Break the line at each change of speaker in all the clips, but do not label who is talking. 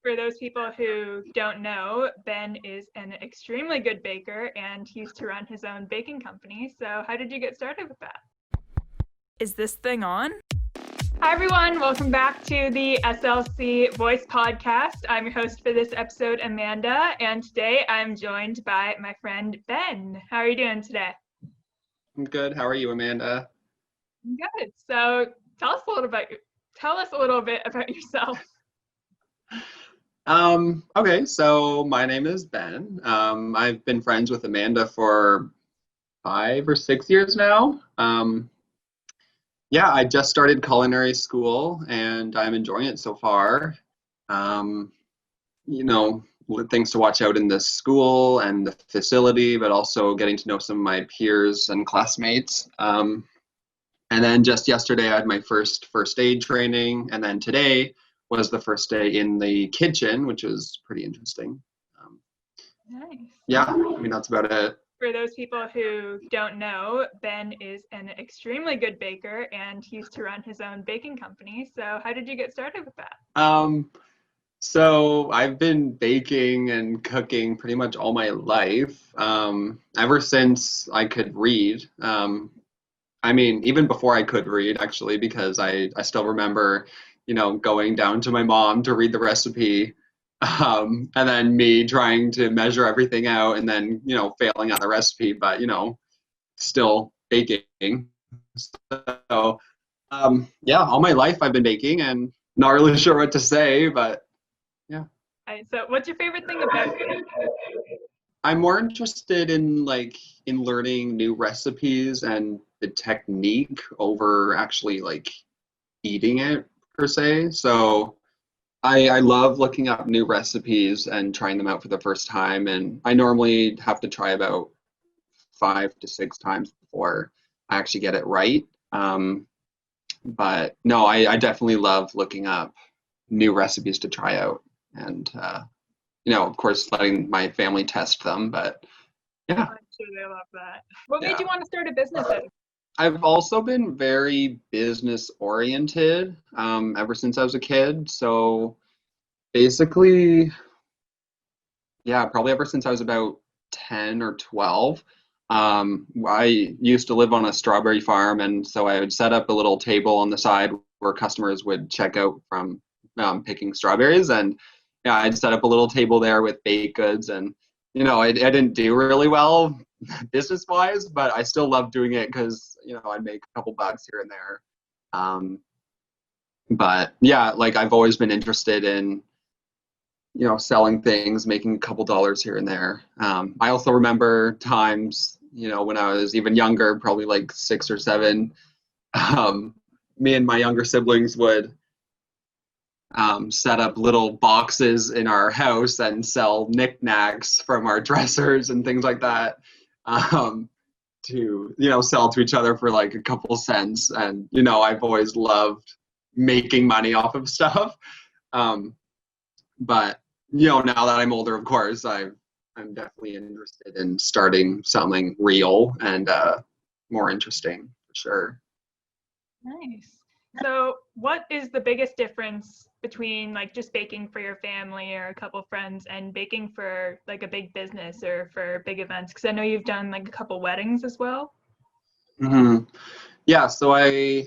For those people who don't know, Ben is an extremely good baker and he used to run his own baking company. So how did you get started with that?
Is this thing on?
Hi, everyone. Welcome back to the SLC Voice Podcast. I'm your host for this episode, Amanda, and today I'm joined by my friend, Ben. How are you doing today?
I'm good. How are you, Amanda?
I'm good. So tell us a little bit about yourself.
Okay, so my name is Ben. I've been friends with Amanda for 5 or 6 years now. I just started culinary school and I'm enjoying it so far. Things to watch out in the school and the facility, but also getting to know some of my peers and classmates. And then just yesterday I had my first aid training, and then today was the first day in the kitchen, which was pretty interesting.
Nice.
Yeah, I mean, that's about it.
For those people who don't know, Ben is an extremely good baker and he used to run his own baking company. So how did you get started with that?
So I've been baking and cooking pretty much all my life, ever since I could read. I mean, even before I could read, actually, because I still remember going down to my mom to read the recipe, and then me trying to measure everything out and then, failing on the recipe, but, still baking. So, all my life I've been baking and not really sure what to say, but yeah.
So what's your favorite thing about it?
I'm more interested in learning new recipes and the technique over actually eating it per se. So I love looking up new recipes and trying them out for the first time, and I normally have to try about 5 to 6 times before I actually get it right. But no, I definitely love looking up new recipes to try out, and of course letting my family test them, but yeah.
I'm sure they love that. What made you want to start a business?
I've also been very business oriented ever since I was a kid. So basically, probably ever since I was about 10 or 12. I used to live on a strawberry farm, and so I would set up a little table on the side where customers would check out from picking strawberries, and I'd set up a little table there with baked goods, and I didn't do really well business wise, but I still loved doing it because I'd make a couple bucks here and there. But yeah, I've always been interested in selling things, making a couple dollars here and there. I also remember times when I was even younger, probably 6 or 7, me and my younger siblings would set up little boxes in our house and sell knickknacks from our dressers and things like that, to sell to each other for a couple cents. And I've always loved making money off of stuff, but now that I'm older, of course, I'm definitely interested in starting something real and more interesting, for sure.
Nice. So what is the biggest difference between just baking for your family or a couple friends and baking for a big business or for big events? Because I know you've done a couple weddings as well.
Mm-hmm. Yeah, so I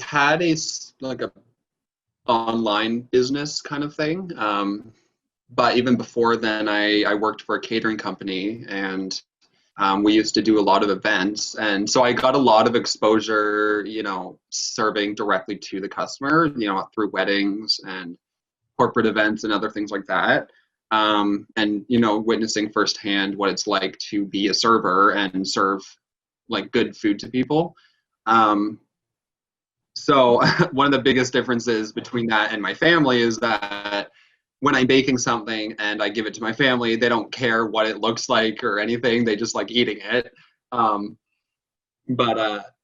had a online business kind of thing, but even before then I worked for a catering company, and we used to do a lot of events, and so I got a lot of exposure, serving directly to the customer, through weddings and corporate events and other things like that. And witnessing firsthand what it's like to be a server and serve good food to people. So one of the biggest differences between that and my family is that when I'm baking something and I give it to my family, they don't care what it looks like or anything. They just like eating it.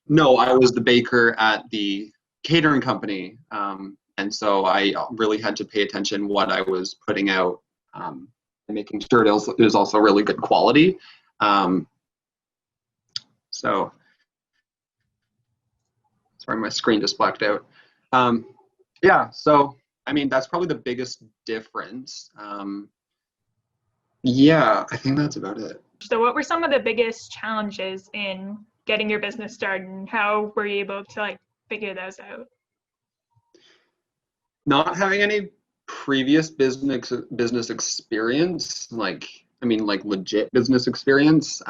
No, I was the baker at the catering company. And so I really had to pay attention what I was putting out, and making sure it was also really good quality. So sorry, my screen just blacked out. So I mean, that's probably the biggest difference. Yeah, I think that's about it.
So what were some of the biggest challenges in getting your business started, and how were you able to like figure those out?
Not having any previous business experience, like I mean, like legit business experience,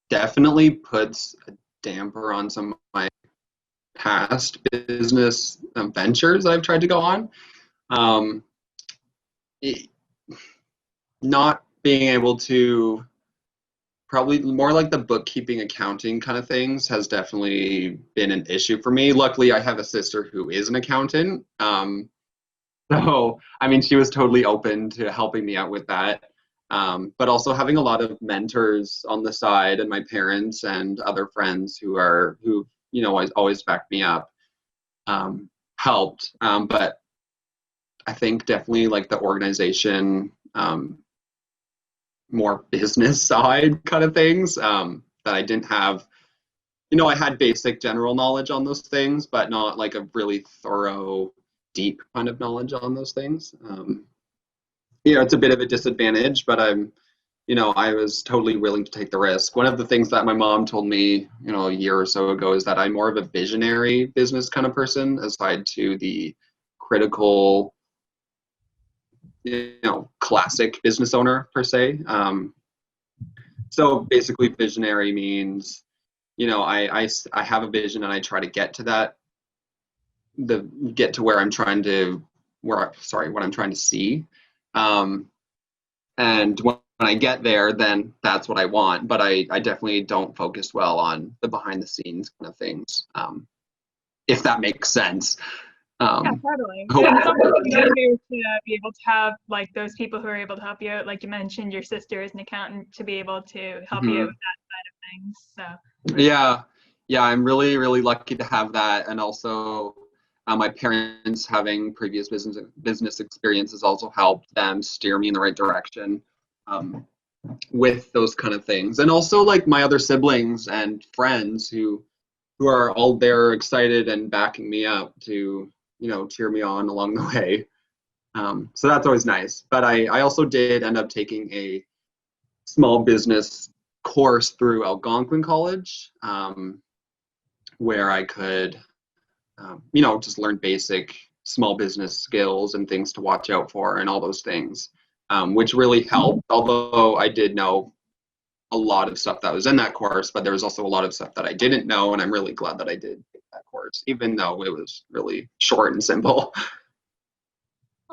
definitely puts a damper on some of my past business ventures that I've tried to go on. It, not being able to, probably more like the bookkeeping, accounting kind of things has definitely been an issue for me. Luckily, I have a sister who is an accountant. So, I mean, she was totally open to helping me out with that. But also having a lot of mentors on the side, and my parents and other friends who you know always backed me up, helped. But I think definitely like the organization, more business side kind of things, that I didn't have. You know, I had basic general knowledge on those things, but not like a really thorough, deep kind of knowledge on those things. You know, it's a bit of a disadvantage, but you know, I was totally willing to take the risk. One of the things that my mom told me, you know, a year or so ago is that I'm more of a visionary business kind of person, aside to the critical, you know, classic business owner per se. So basically, visionary means, you know, I have a vision and I try to get to that, get to where I'm trying to, what I'm trying to see. And when I get there, then that's what I want. But I definitely don't focus well on the behind the scenes kind of things, if that makes sense.
Yeah, totally. And it's something easier to be able to have like those people who are able to help you out. Like you mentioned, your sister is an accountant, to be able to help you out with that side of things. So
yeah, I'm really, really lucky to have that. And also my parents having previous business experiences also helped them steer me in the right direction, with those kind of things. And also like my other siblings and friends who are all there excited and backing me up to, you know, cheer me on along the way. So that's always nice. But I also did end up taking a small business course through Algonquin College, where I could, you know, just learn basic small business skills and things to watch out for and all those things, which really helped. Although I did know a lot of stuff that was in that course, but there was also a lot of stuff that I didn't know, and I'm really glad that I did take that course, even though it was really short and simple.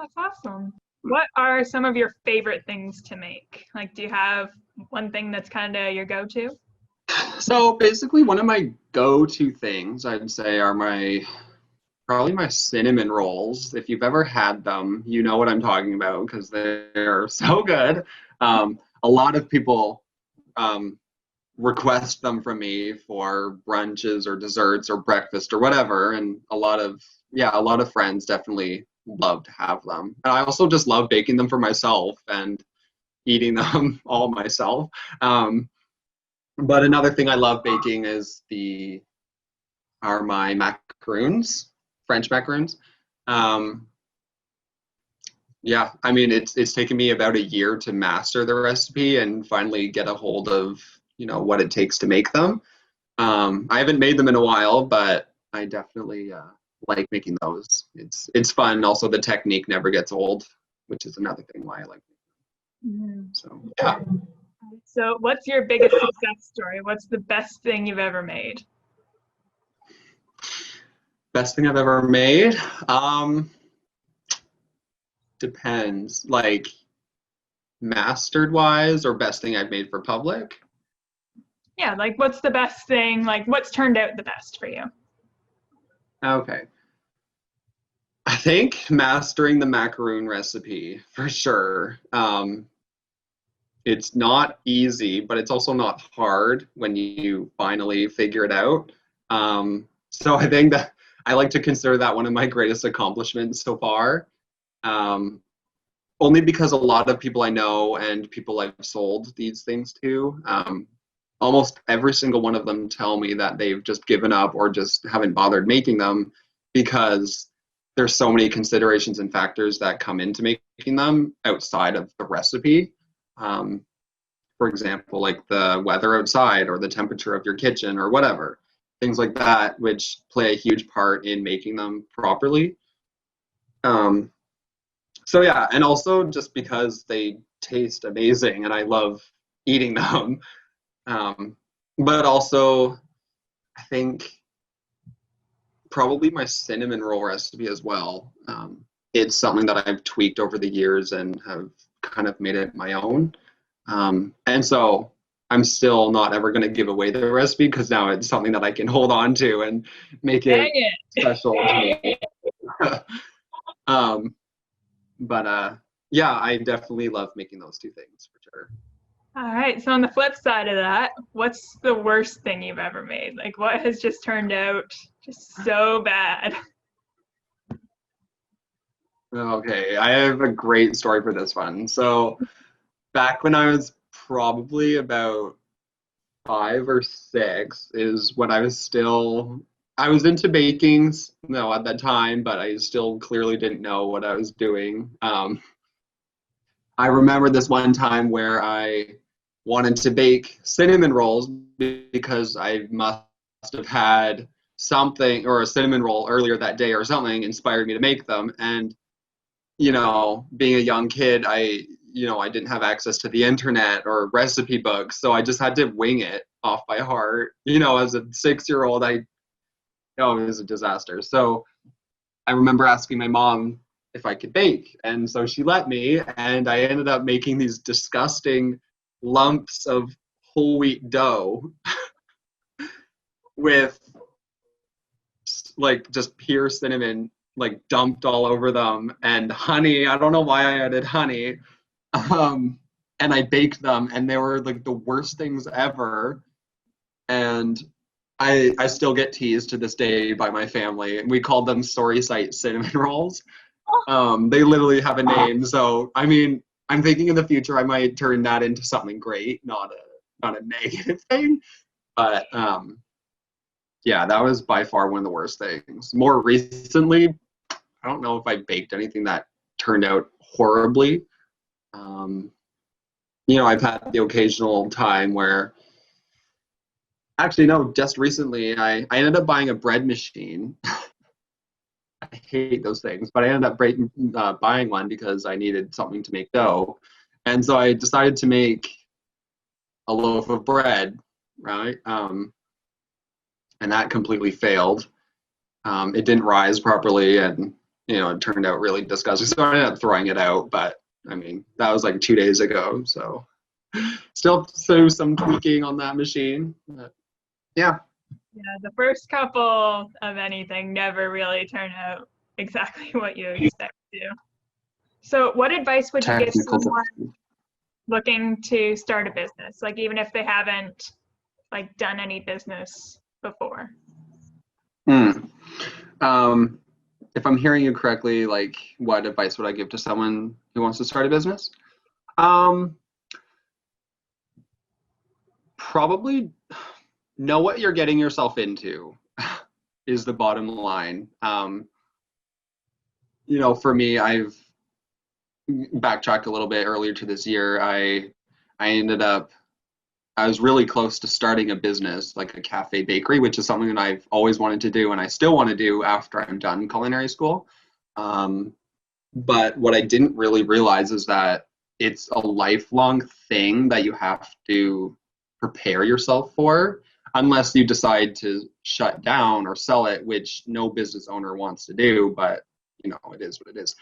that's awesome. What are some of your favorite things to make? Like, do you have one thing that's kind of your go-to?
So basically, one of my go-to things I'd say are probably my cinnamon rolls. If you've ever had them, you know what I'm talking about because they're so good. A lot of people request them from me for brunches or desserts or breakfast or whatever, and a lot of friends definitely love to have them. And I also just love baking them for myself and eating them all myself. But another thing I love baking are my macaroons, French macaroons. Yeah, I mean, it's taken me about a year to master the recipe and finally get a hold of, you know, what it takes to make them. I haven't made them in a while, but I definitely like making those. It's fun. Also, the technique never gets old, which is another thing why I like them. So yeah.
So what's your biggest success story? What's the best thing you've ever made?
Best thing I've ever made? Depends. Like mastered wise or best thing I've made for public?
Yeah, like what's the best thing? Like what's turned out the best for you?
Okay. I think mastering the macaroon recipe for sure. It's not easy, but it's also not hard when you finally figure it out. So I think that I like to consider that one of my greatest accomplishments so far. Only because a lot of people I know and people I've sold these things to, almost every single one of them tell me that they've just given up or just haven't bothered making them because there's so many considerations and factors that come into making them outside of the recipe. For example, like the weather outside or the temperature of your kitchen or whatever, things like that, which play a huge part in making them properly. So yeah, and also just because they taste amazing and I love eating them. But also, I think probably my cinnamon roll recipe as well. It's something that I've tweaked over the years and have kind of made it my own. And so I'm still not ever going to give away the recipe because now it's something that I can hold on to and make it special to me. But yeah, I definitely love making those two things for sure.
All right. So on the flip side of that, what's the worst thing you've ever made? Like what has just turned out just so bad?
Okay, I have a great story for this one. So back when I was probably about 5 or 6 is when I was into baking, no, at that time, but I still clearly didn't know what I was doing. I remember this one time where I wanted to bake cinnamon rolls because I must have had something or a cinnamon roll earlier that day or something inspired me to make them. And, being a young kid, I didn't have access to the internet or recipe books, so I just had to wing it off by heart. As a 6-year-old, it was a disaster. So I remember asking my mom if I could bake, and so she let me, and I ended up making these disgusting lumps of whole wheat dough with like just pure cinnamon like dumped all over them and honey. I don't know why I added honey. And I baked them and they were like the worst things ever. And I still get teased to this day by my family. We called them sorry sight cinnamon rolls. They literally have a name. So I mean, I'm thinking in the future I might turn that into something great, not a negative thing. But yeah, that was by far one of the worst things. More recently, I don't know if I baked anything that turned out horribly. I've had the occasional time where, actually, no, just recently, I ended up buying a bread machine. I hate those things, but I ended up buying one because I needed something to make dough. And so I decided to make a loaf of bread, right? And that completely failed. It didn't rise properly, and it turned out really disgusting. So I ended up throwing it out. But I mean, that was like 2 days ago. So still some tweaking on that machine. But yeah.
Yeah, the first couple of anything never really turn out exactly what you expect to. So what advice would you give someone looking to start a business? Like even if they haven't like done any business before?
If I'm hearing you correctly, like what advice would I give to someone who wants to start a business? Probably know what you're getting yourself into is the bottom line. For me, I've backtracked a little bit earlier to this year. I was really close to starting a business, like a cafe bakery, which is something that I've always wanted to do and I still want to do after I'm done culinary school. But what I didn't really realize is that it's a lifelong thing that you have to prepare yourself for, unless you decide to shut down or sell it, which no business owner wants to do, but it is what it is.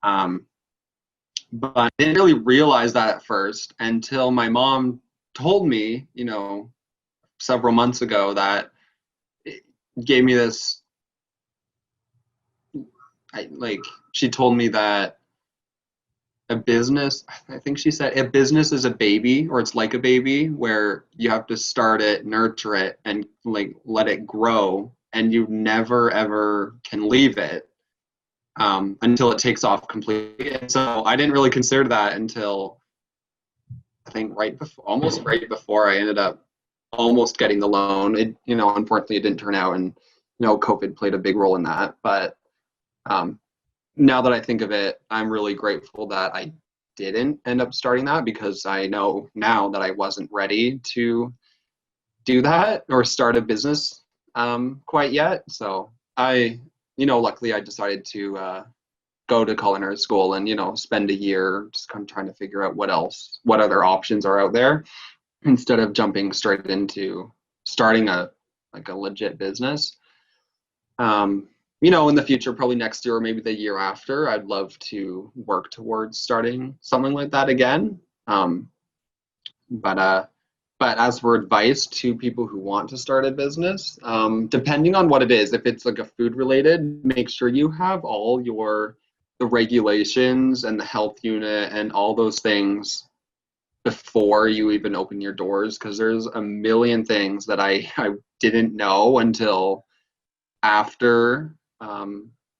But I didn't really realize that at first until my mom told me, several months ago, that it gave me this, she told me that I think she said a business is a baby, or it's like a baby where you have to start it, nurture it, and like let it grow, and you never ever can leave it until it takes off completely. And so I didn't really consider that until I think almost right before I ended up almost getting the loan. Unfortunately it didn't turn out, and COVID played a big role in that. But now that I think of it, I'm really grateful that I didn't end up starting that, because I know now that I wasn't ready to do that or start a business quite yet. So luckily I decided to go to culinary school and, spend a year just kind of trying to figure out what other options are out there, instead of jumping straight into starting a legit business. In the future, probably next year or maybe the year after, I'd love to work towards starting something like that again. But as for advice to people who want to start a business, depending on what it is, if it's like a food related, make sure you have all the regulations and the health unit and all those things before you even open your doors, because there's a million things that I didn't know until after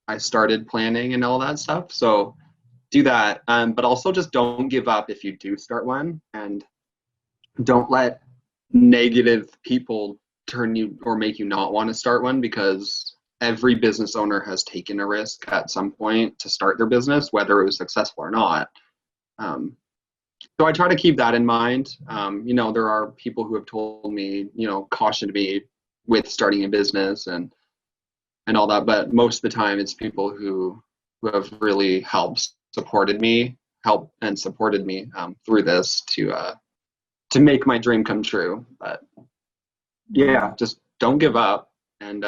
I started planning and all that stuff. So do that, but also just don't give up if you do start one, and don't let negative people turn you or make you not want to start one, because every business owner has taken a risk at some point to start their business, whether it was successful or not. So I try to keep that in mind. There are people who have told me, cautioned me with starting a business and all that, but most of the time it's people who have really supported me through this to make my dream come true. But yeah, just don't give up, and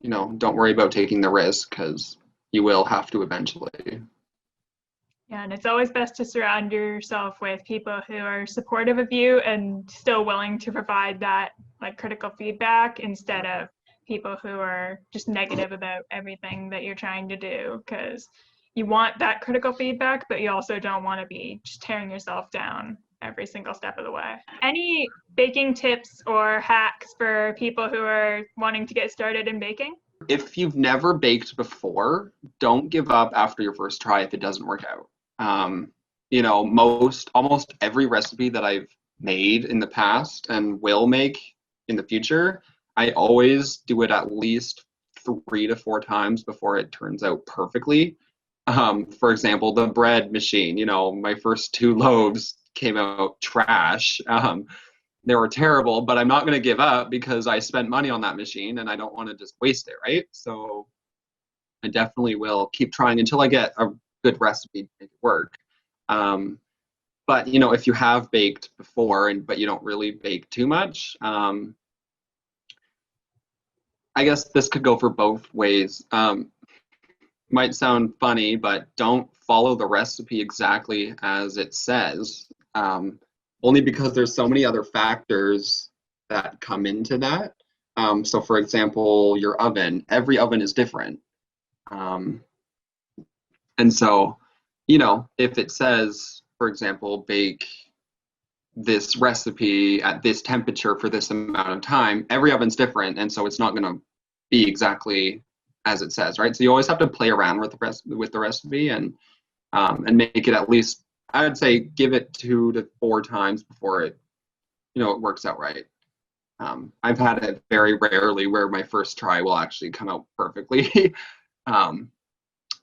don't worry about taking the risk, because you will have to eventually.
Yeah, and it's always best to surround yourself with people who are supportive of you and still willing to provide that critical feedback, instead of people who are just negative about everything that you're trying to do, because you want that critical feedback, but you also don't want to be just tearing yourself down every single step of the way. Any baking tips or hacks for people who are wanting to get started in baking?
If you've never baked before, don't give up after your first try if it doesn't work out. Almost every recipe that I've made in the past and will make in the future, I always do it at least 3 to 4 times before it turns out perfectly. For example, the bread machine, my first 2 loaves came out trash. They were terrible, but I'm not going to give up, because I spent money on that machine and I don't want to just waste it, right? So I definitely will keep trying until I get a good recipe to make it work. But if you have baked before but you don't really bake too much, I guess this could go for both ways. Might sound funny, but don't follow the recipe exactly as it says, only because there's so many other factors that come into that. So for example, your oven, every oven is different. And so, if it says, for example, bake this recipe at this temperature for this amount of time, every oven's different, and so it's not going to be exactly as it says, right? So you always have to play around with the recipe and make it, at least, I would say, give it 2 to 4 times before it works out right. I've had it very rarely where my first try will actually come out perfectly.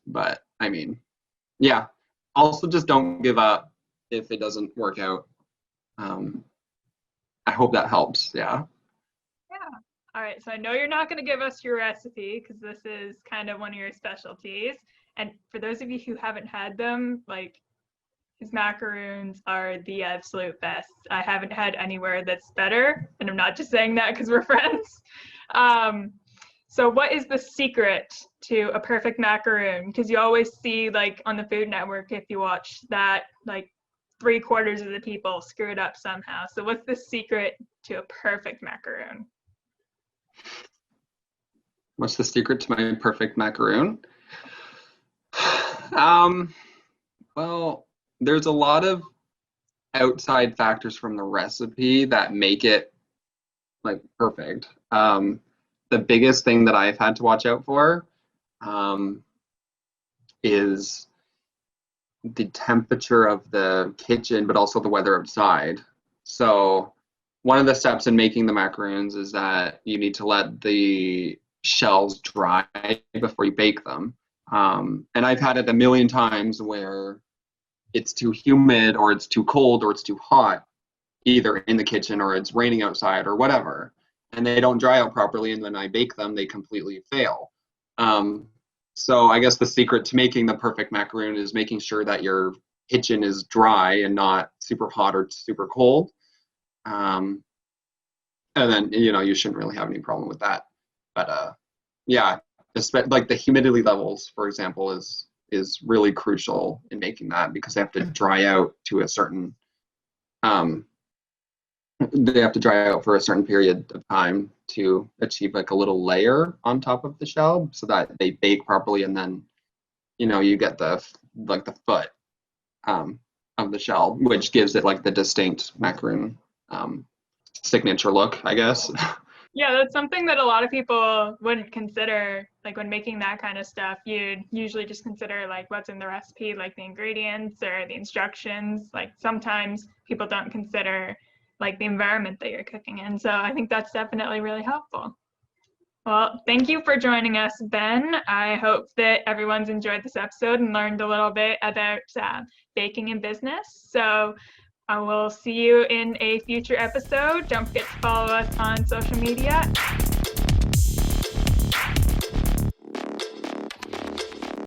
But I mean, yeah, also just don't give up if it doesn't work out. I hope that helps. Yeah.
Yeah. All right. So I know you're not going to give us your recipe, because this is kind of one of your specialties. And for those of you who haven't had them, his macaroons are the absolute best. I haven't had anywhere that's better, and I'm not just saying that because we're friends. So what is the secret to a perfect macaroon? Because you always see, on the Food Network, if you watch that, 3/4 of the people screw it up somehow. So what's the secret to a perfect macaroon?
What's the secret to my perfect macaroon? Well, there's a lot of outside factors from the recipe that make it perfect. The biggest thing that I've had to watch out for is the temperature of the kitchen, but also the weather outside. So one of the steps in making the macaroons is that you need to let the shells dry before you bake them. And I've had it a million times where it's too humid or it's too cold or it's too hot, either in the kitchen or it's raining outside or whatever, and they don't dry out properly, and when I bake them, they completely fail. So I guess the secret to making the perfect macaroon is making sure that your kitchen is dry and not super hot or super cold. And then, you shouldn't really have any problem with that. But yeah, like the humidity levels, for example, is really crucial in making that, because they have to dry out to a certain they have to dry out for a certain period of time to achieve like a little layer on top of the shell so that they bake properly, and then you get the foot of the shell, which gives it like the distinct macaroon signature look, I guess.
Yeah, that's something that a lot of people wouldn't consider, like when making that kind of stuff. You'd usually just consider like what's in the recipe, like the ingredients or the instructions. Like sometimes people don't consider like the environment that you're cooking in. So I think that's definitely really helpful. Well, thank you for joining us, Ben. I hope that everyone's enjoyed this episode and learned a little bit about baking and business. So I will see you in a future episode. Don't forget to follow us on social media.